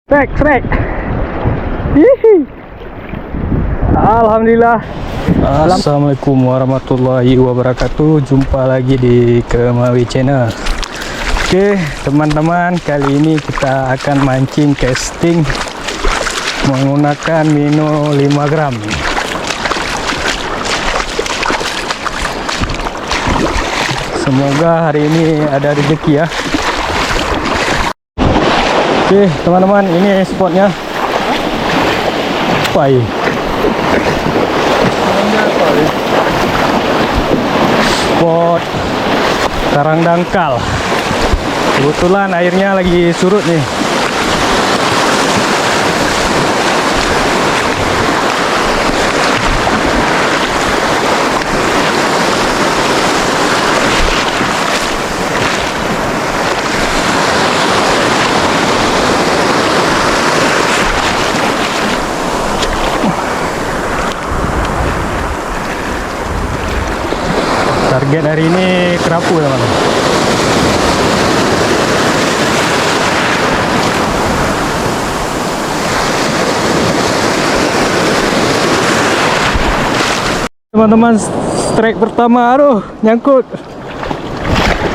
Trek. Hihi. Alhamdulillah. Assalamualaikum warahmatullahi wabarakatuh. Jumpa lagi di Kemawi Channel. Oke teman-teman, kali ini kita akan mancing casting menggunakan Mino 5 gram. Semoga hari ini ada rezeki ya. Oke teman-teman, ini spotnya. Pai. Spot Karang Dangkal. Kebetulan airnya lagi surut nih. Target hari ini kerapu teman-teman. Teman-teman, strike pertama, aduh, nyangkut.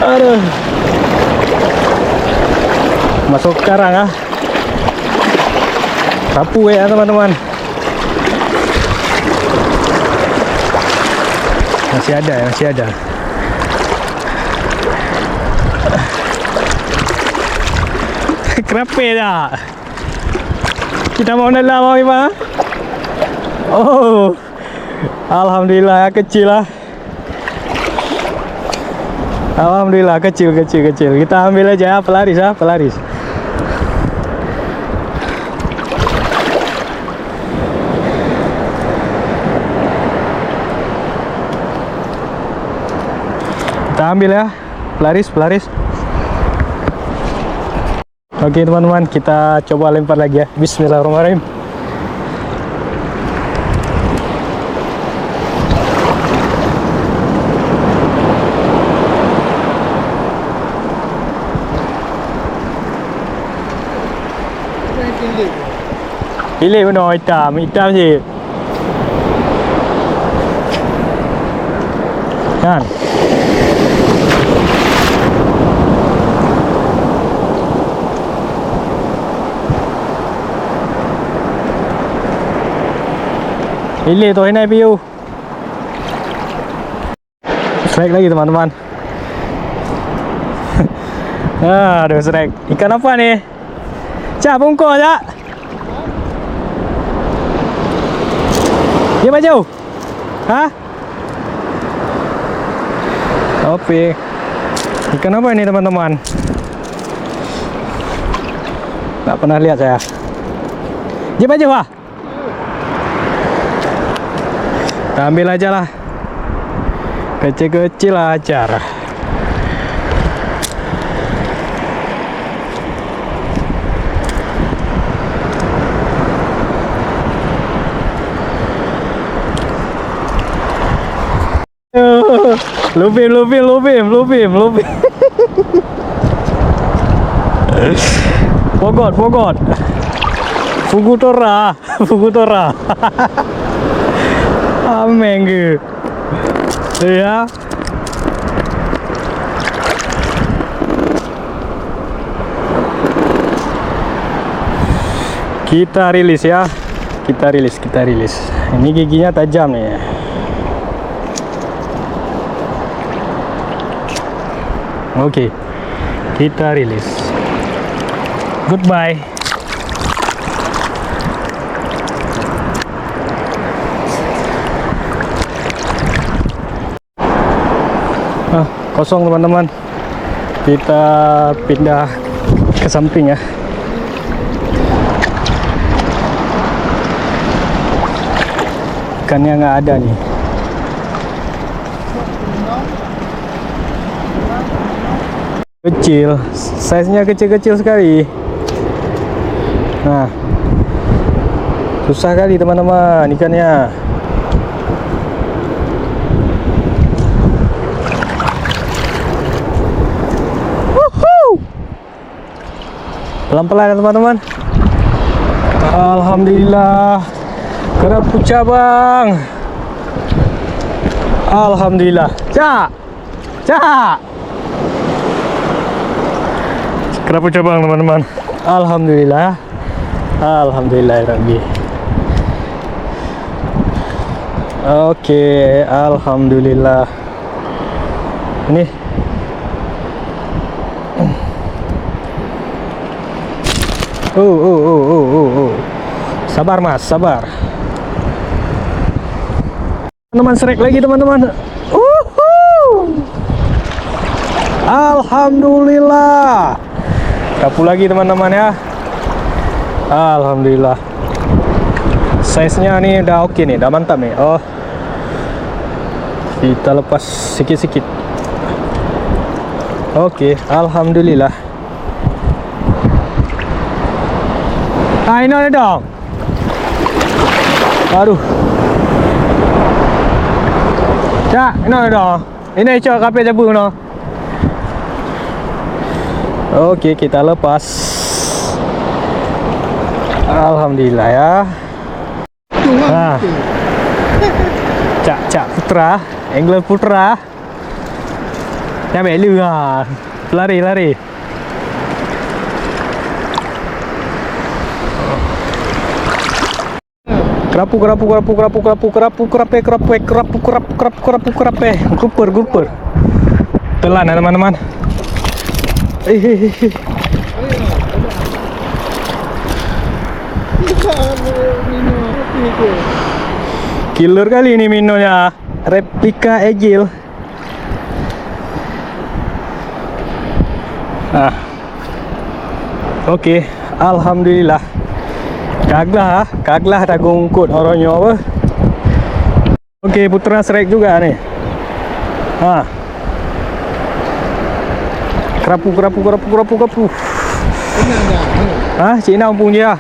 Aduh. Masuk karang ah. Kerapu ya teman-teman. Masih ada. Kerape dah. Kita mau dalam mau gimana? Oh. Alhamdulillah kecil lah. Alhamdulillah kecil. Kita ambil aja pelaris. Kita ambil ya, pelaris. Oke teman-teman, kita coba lempar lagi ya. Bismillahirrahmanirrahim. Pilih benar hitam sih. Kan? Pilih tuh ini view. Strike lagi teman-teman. Aduh strike. Ikan apa nih? Cak bungkus cak. Dia maju. Hah? Oke. Ikan apa ini teman-teman? Nggak pernah lihat saya. Dia maju ah. Kita ambil aja lah. Kecil-kecil aja. Lubim. Fogot. Fugutora. Ameng ke. Ya. Kita rilis ya. Kita rilis. Ini giginya tajam nih. Oke. Kita rilis. Goodbye. Kosong teman-teman. Kita pindah ke samping ya. Ikannya nggak ada nih. Kecil, size-nya kecil sekali. Nah, susah kali teman-teman ikannya. Pelan-pelan ya teman-teman. Alhamdulillah. Kerapu cabang. Alhamdulillah. Cak. Cak. Kerapu cabang teman-teman. Alhamdulillah. Alhamdulillah Rabbi. Oke, alhamdulillah. Ini. Sabar Mas, sabar. Teman-teman, serek lagi teman-teman. Alhamdulillah. Kerapu lagi teman-teman ya. Alhamdulillah. Size-nya nih udah oke nih, udah mantap nih. Oh. Kita lepas sikit-sikit. Oke, alhamdulillah. Ah, ini ada dong. Aduh. Cak, ini ada dong. Ini cak kape jabu no. Oke, kita lepas. Alhamdulillah ya. Nah. Cak Putra, Angler Putra. Yang belu ah. Lari. Kerapu. Gruper. Telan ya teman-teman. Killer kali ini minonya. Replika Egil. Nah. Oke, alhamdulillah. Kaglah dah gungkut orangnya apa. Oke, Putra strike juga nih. Ah. Kerapu. Ah, Cina umpung dia.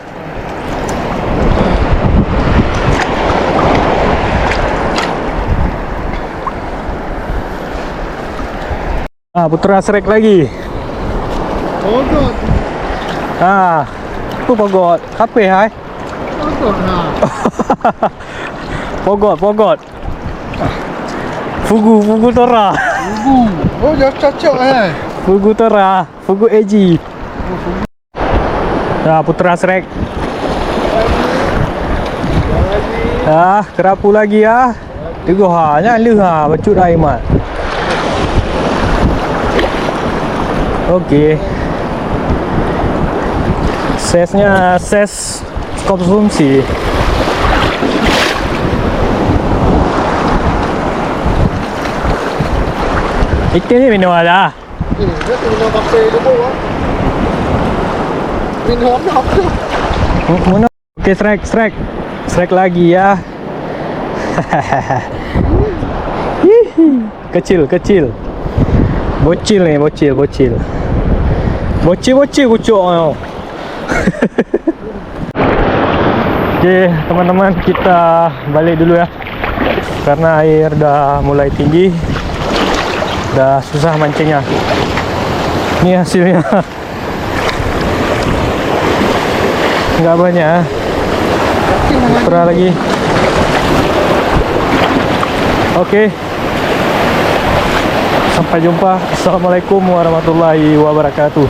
Ah, Putra strike lagi. Pogot. Ah, tu pogot. Kape hai? Pogot nah. Pogot. Fugu Tora. Oh, dah cocok Fugu Tora, Fugu Eji. Nah, Putra strike. Ah, kerapu lagi ya. Tengok hanya leh bacut Aiman. Oke. Size-nya size konsumsi. Ikan ni minum ada. Ini dia minum kafe dulu ah. Minum apa? Mana? Oke, strike lagi ya. Kecil. Bocil nih, bocil. Bocil kucuk. Oke, teman-teman, kita balik dulu ya. Karena air udah mulai tinggi. Udah susah mancingnya. Ini hasilnya. Enggak banyak. Putra lagi. Oke. Sampai jumpa. Assalamualaikum warahmatullahi wabarakatuh.